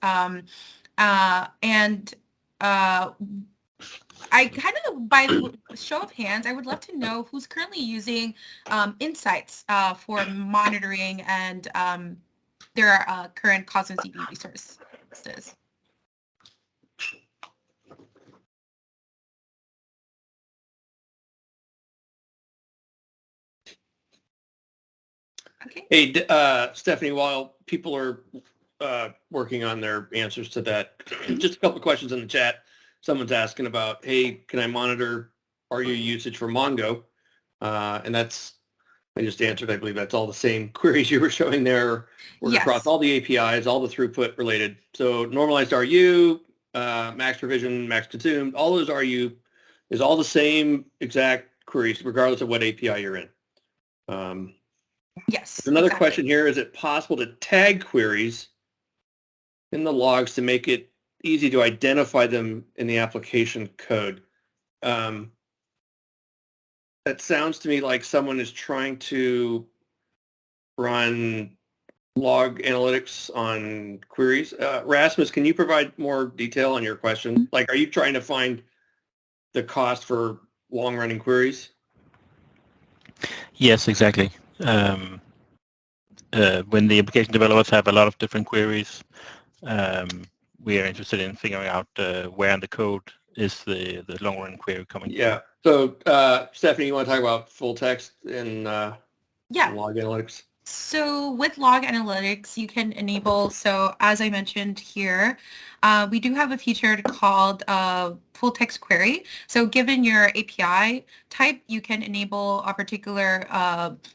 I kind of, by show of hands, I would love to know who's currently using Insights for monitoring and their current Cosmos DB resources. Okay. Hey, Stephanie, while people are working on their answers to that, just a couple of questions in the chat. Someone's asking about, hey, can I monitor RU usage for Mongo? And that's, I just answered, I believe that's all the same queries you were showing there. Work across all the APIs, all the throughput related. So normalized RU, max provision, max consumed, all those RU is all the same exact queries, regardless of what API you're in. Yes. Another question here, is it possible to tag queries in the logs to make it easy to identify them in the application code? That sounds to me like someone is trying to run log analytics on queries. Rasmus, can you provide more detail on your question? Like, are you trying to find the cost for long-running queries? Yes, exactly. When the application developers have a lot of different queries, we are interested in figuring out where in the code is the long-run query coming from. Yeah. So, Stephanie, you want to talk about full text in log analytics? So with log analytics, you can enable, so as I mentioned here, we do have a feature called full text query. So given your API type, you can enable a particular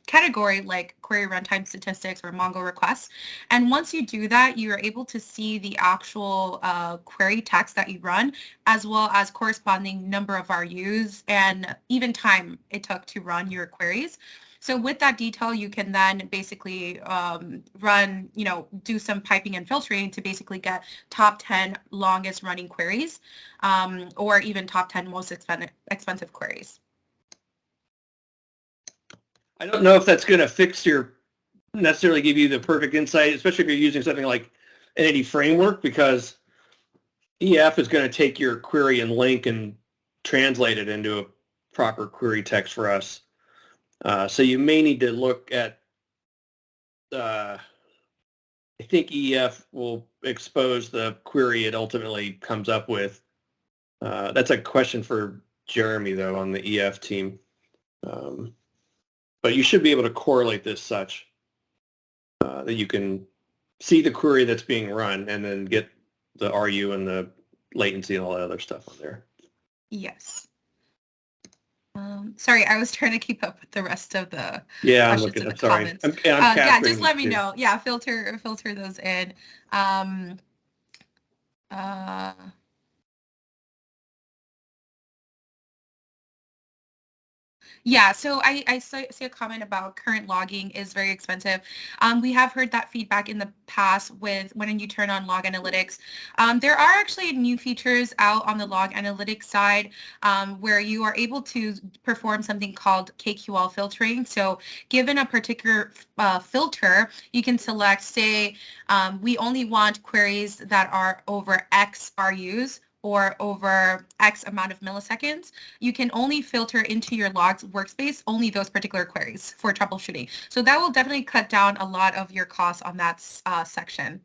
category like query runtime statistics or Mongo requests. And once you do that, you are able to see the actual query text that you run, as well as corresponding number of RUs and even time it took to run your queries. So with that detail, you can then basically run, do some piping and filtering to basically get top 10 longest running queries or even top 10 most expensive queries. I don't know if that's going to necessarily give you the perfect insight, especially if you're using something like Entity Framework, because EF is going to take your query and link and translate it into a proper query text for us. So you may need to look at, I think EF will expose the query it ultimately comes up with. That's a question for Jeremy, though, on the EF team. But you should be able to correlate this such that you can see the query that's being run and then get the RU and the latency and all that other stuff on there. Yes. Sorry, I was trying to keep up with the rest of the I'm questions looking. in the Sorry. comments. I'm just let me know. Yeah, filter those in. Yeah, so I see a comment about current logging is very expensive. We have heard that feedback in the past with when you turn on log analytics. There are actually new features out on the log analytics side where you are able to perform something called KQL filtering. So given a particular filter, you can select, say, we only want queries that are over X RUs or over X amount of milliseconds. You can only filter into your logs workspace only those particular queries for troubleshooting. So that will definitely cut down a lot of your costs on that section.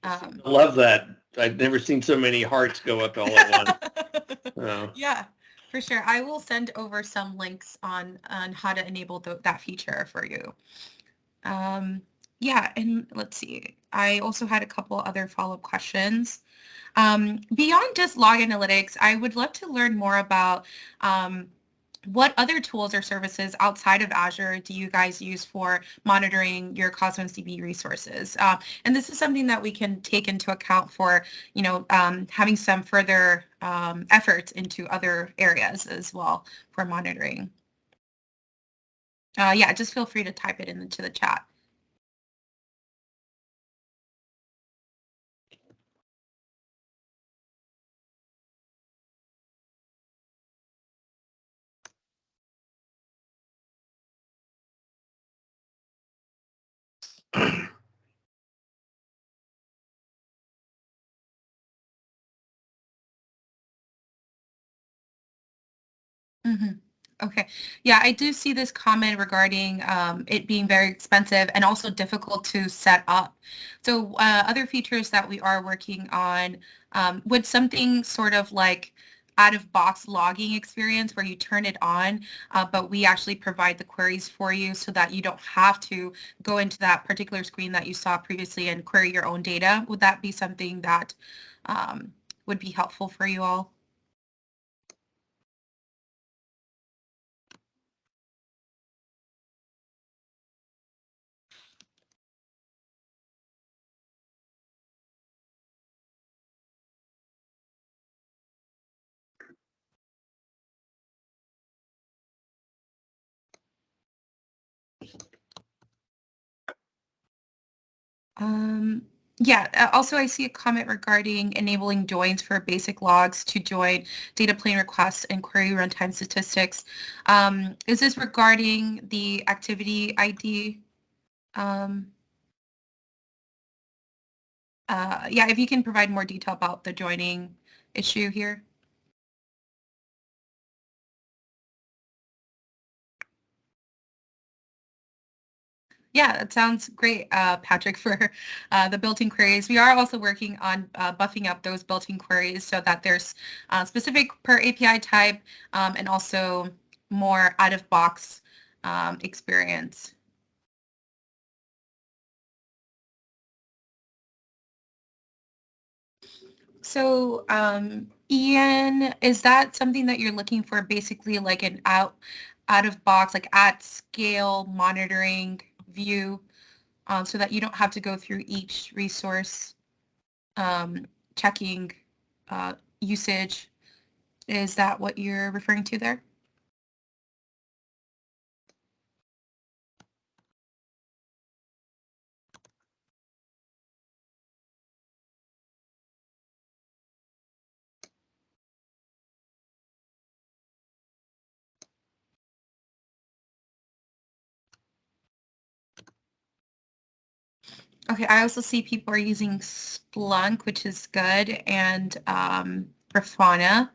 I love that. I've never seen so many hearts go up all at once. Yeah. For sure. I will send over some links on how to enable that feature for you. Yeah, and let's see. I also had a couple other follow-up questions. Beyond just log analytics, I would love to learn more about what other tools or services outside of Azure do you guys use for monitoring your Cosmos DB resources? And this is something that we can take into account for, having some further efforts into other areas as well for monitoring. Yeah, just feel free to type it into the chat. Mm-hmm. Okay. Yeah, I do see this comment regarding it being very expensive and also difficult to set up. So other features that we are working on, would something sort of like out-of-box logging experience where you turn it on, but we actually provide the queries for you so that you don't have to go into that particular screen that you saw previously and query your own data. Would that be something that would be helpful for you all? Yeah, also I see a comment regarding enabling joins for basic logs to join data plane requests and query runtime statistics. Is this regarding the activity ID? Yeah, if you can provide more detail about the joining issue here. Yeah, that sounds great, Patrick, for the built-in queries. We are also working on buffing up those built-in queries so that there's specific per API type and also more out-of-box experience. So, Ian, is that something that you're looking for, basically like an out-of-box, like at scale monitoring view? So that you don't have to go through each resource checking usage. Is that what you're referring to there? Okay, I also see people are using Splunk, which is good, and Grafana.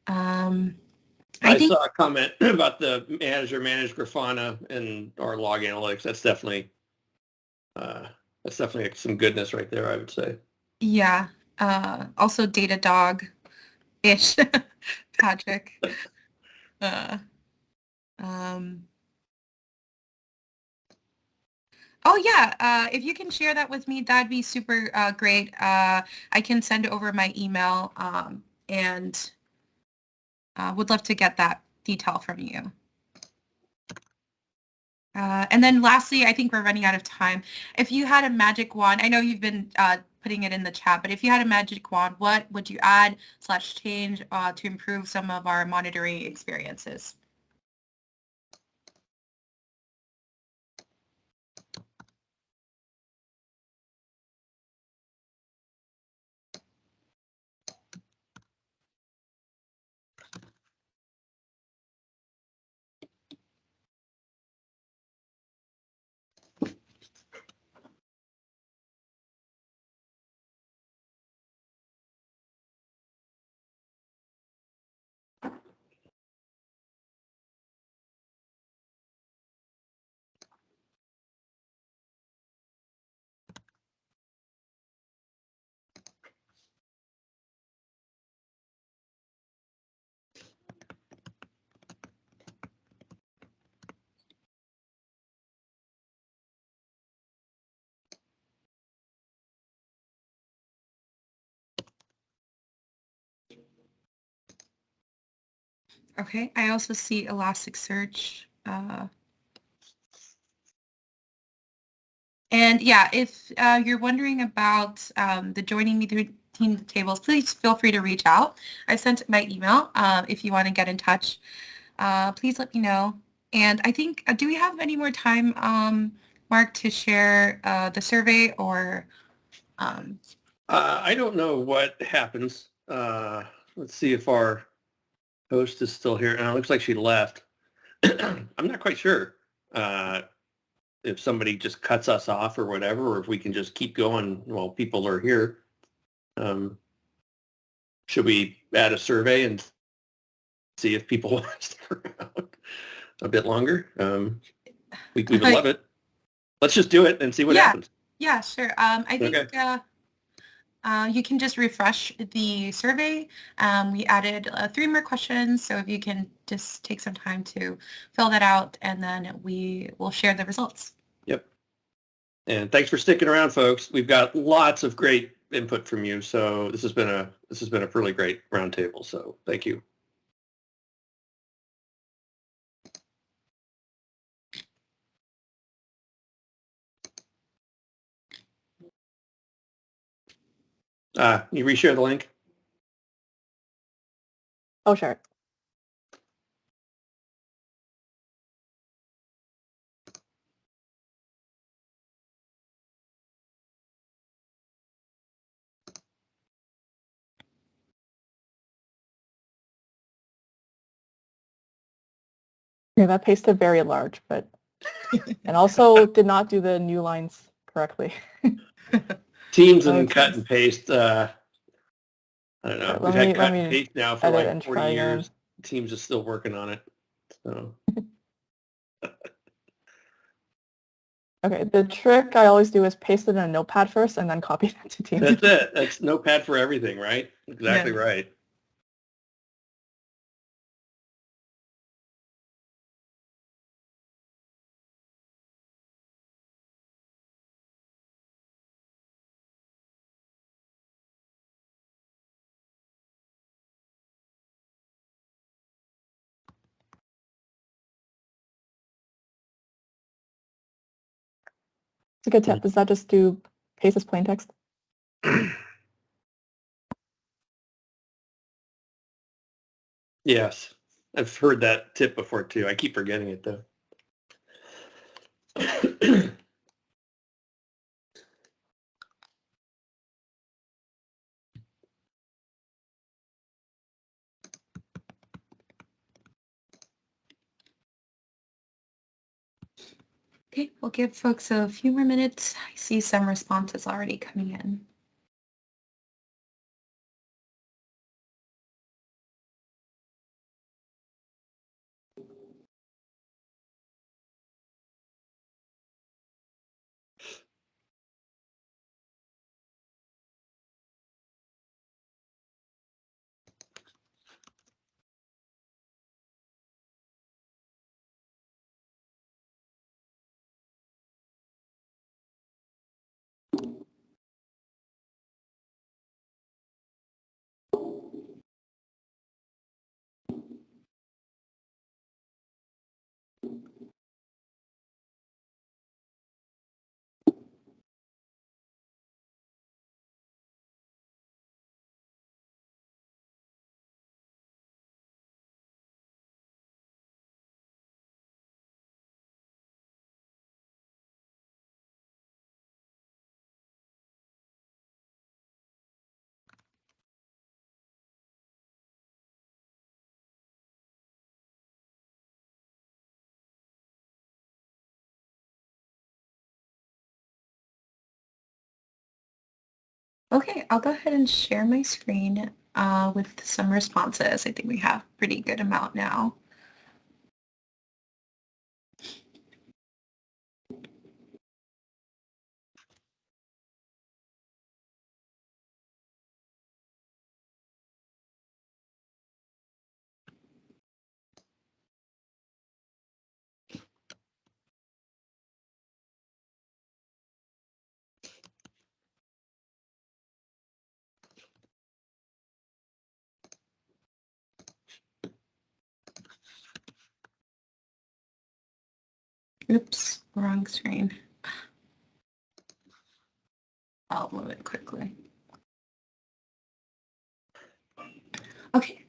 I saw a comment about the Azure managed Grafana and our log analytics. That's definitely some goodness right there, I would say. Yeah. Also Datadog-ish, Patrick. Oh yeah, if you can share that with me, that'd be super great. I can send over my email and would love to get that detail from you. And then lastly, I think we're running out of time. If you had a magic wand, I know you've been putting it in the chat, but if you had a magic wand, what would you add / change to improve some of our monitoring experiences? Okay, I also see Elasticsearch. And yeah, if you're wondering about the joining me through team tables, please feel free to reach out. I sent my email. If you want to get in touch, please let me know. And I think, do we have any more time, Mark, to share the survey or? I don't know what happens. Let's see if our host is still here. And it looks like she left. I'm not quite sure if somebody just cuts us off or whatever, or if we can just keep going while people are here. Should we add a survey and see if people want to stick around a bit longer? We would love it. Let's just do it and see what happens. Yeah, sure. I think you can just refresh the survey. We added 3 more questions, so if you can just take some time to fill that out, and then we will share the results. Yep. And thanks for sticking around, folks. We've got lots of great input from you, so this has been a really great roundtable. So thank you. You reshare the link? Oh, sure. Yeah, that pasted very large, but and also did not do the new lines correctly. Teams and cut and paste. I don't know. Right, We've had cut and paste now for like 40 years. Teams is still working on it. So. Okay, the trick I always do is paste it in a notepad first and then copy that to Teams. That's it. That's notepad for everything, right? Exactly right. It's a good tip. Does that just do paste as plain text? Yes, I've heard that tip before too. I keep forgetting it though. Okay, we'll give folks a few more minutes. I see some responses already coming in. Okay, I'll go ahead and share my screen with some responses. I think we have a pretty good amount now. Oops, wrong screen. I'll move it quickly. Okay,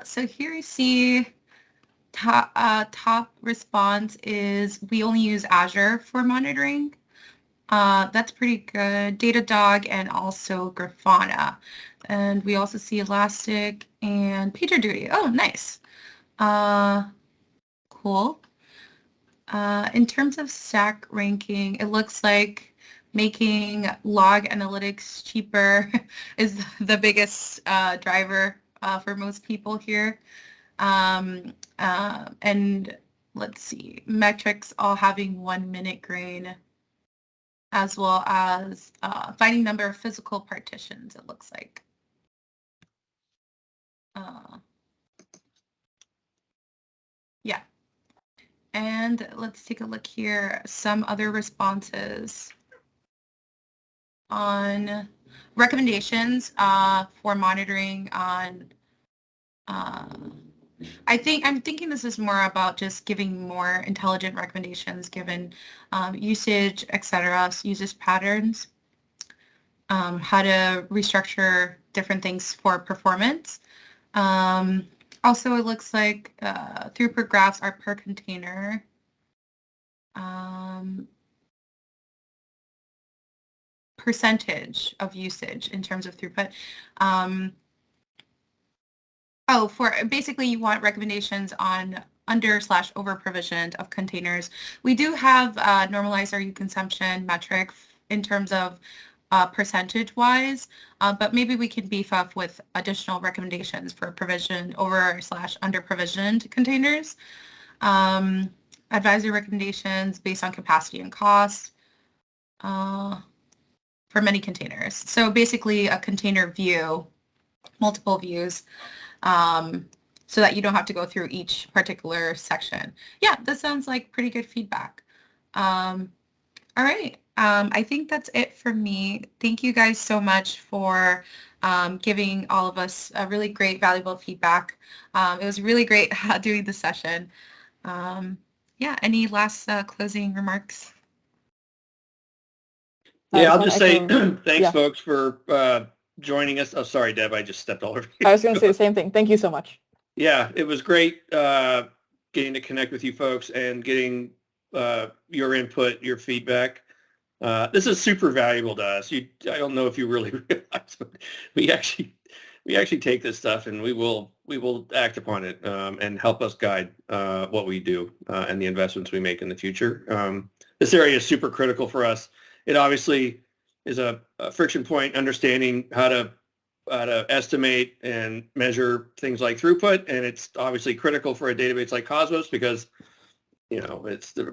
so here you see top response is we only use Azure for monitoring. That's pretty good. Datadog and also Grafana. And we also see Elastic and PagerDuty. Oh, nice. Cool. In terms of stack ranking, it looks like making log analytics cheaper is the biggest driver for most people here. And let's see, metrics all having 1 minute grain, as well as finding number of physical partitions, it looks like. Yeah. And let's take a look here. Some other responses on recommendations for monitoring on I'm thinking this is more about just giving more intelligent recommendations given usage, etc., usage patterns, how to restructure different things for performance. Also, it looks like throughput graphs are per container. Percentage of usage in terms of throughput. For basically you want recommendations on under/over provisioned of containers. We do have normalized RU consumption metric in terms of percentage-wise, but maybe we can beef up with additional recommendations for provision over/under provisioned containers. Advisory recommendations based on capacity and cost for many containers. So basically a container view, multiple views, so that you don't have to go through each particular section. Yeah, that sounds like pretty good feedback. All right. I think that's it for me. Thank you guys so much for giving all of us a really great, valuable feedback. It was really great doing the session. Yeah, any last closing remarks? Yeah, I'll just say thanks, folks, for joining us. Oh, sorry, Deb, I just stepped all over you. I was going to say the same thing. Thank you so much. Yeah, it was great getting to connect with you folks and getting your input, your feedback. This is super valuable to us. I don't know if you really realize, but we actually take this stuff and we will act upon it and help us guide what we do and the investments we make in the future. This area is super critical for us. It obviously is a friction point, understanding how to estimate and measure things like throughput, and it's obviously critical for a database like Cosmos because it's the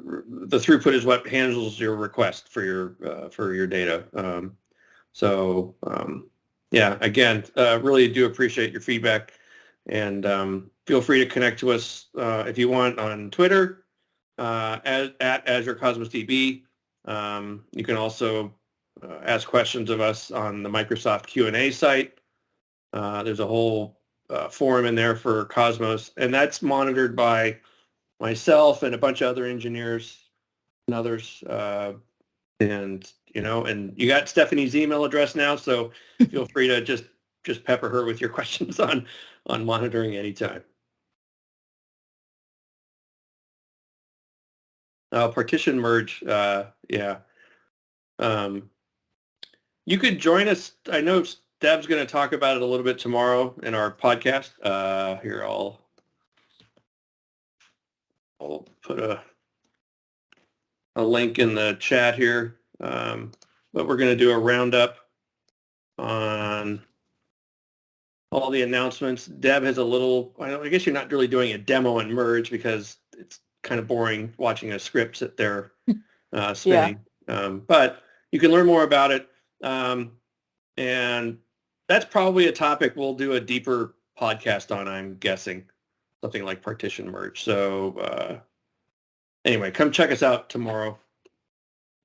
throughput is what handles your request for your data. Yeah, again, really do appreciate your feedback, and feel free to connect to us if you want on Twitter at Azure Cosmos DB. You can also ask questions of us on the Microsoft Q&A site. There's a whole forum in there for Cosmos, and that's monitored by myself and a bunch of other engineers and others. And you got Stephanie's email address now, so feel free to just pepper her with your questions on monitoring anytime. Partition merge, yeah. You could join us. I know Deb's going to talk about it a little bit tomorrow in our podcast. Here, I'll put a link in the chat here. But we're going to do a roundup on all the announcements. Deb has a little, I guess you're not really doing a demo and merge because it's kind of boring watching a script sit there spinning. Yeah. But you can learn more about it. And that's probably a topic we'll do a deeper podcast on, I'm guessing. Something like partition merge. So anyway, come check us out tomorrow.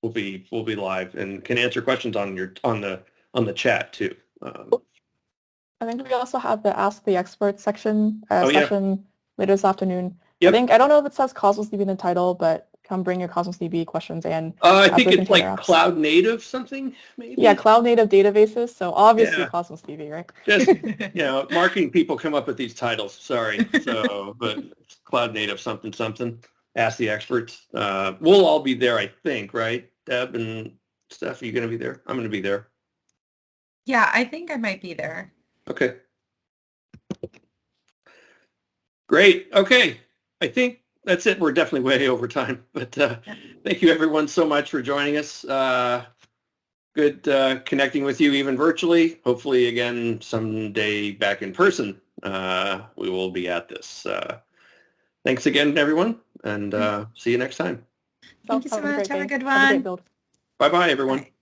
We'll be live and can answer questions on the chat too. I think we also have the Ask the Expert section session later this afternoon. Yep. I don't know if it says Cosmos DB in the title, but come bring your Cosmos DB questions and I think other it's like container apps. cloud native something, maybe? Yeah, cloud native databases. So obviously Yeah. Cosmos DB, right? Just, marketing people come up with these titles. Sorry. So, but it's cloud native something, something. Ask the experts. We'll all be there, I think, right? Deb and Steph, are you going to be there? I'm going to be there. Yeah, I think I might be there. Okay. Great. Okay. I think that's it. We're definitely way over time, but thank you everyone so much for joining us. Good connecting with you even virtually. Hopefully again someday back in person we will be at this. Thanks again everyone, and see you next time. Thank you so much. Have a good Have a great one. build. Bye-bye everyone. Bye.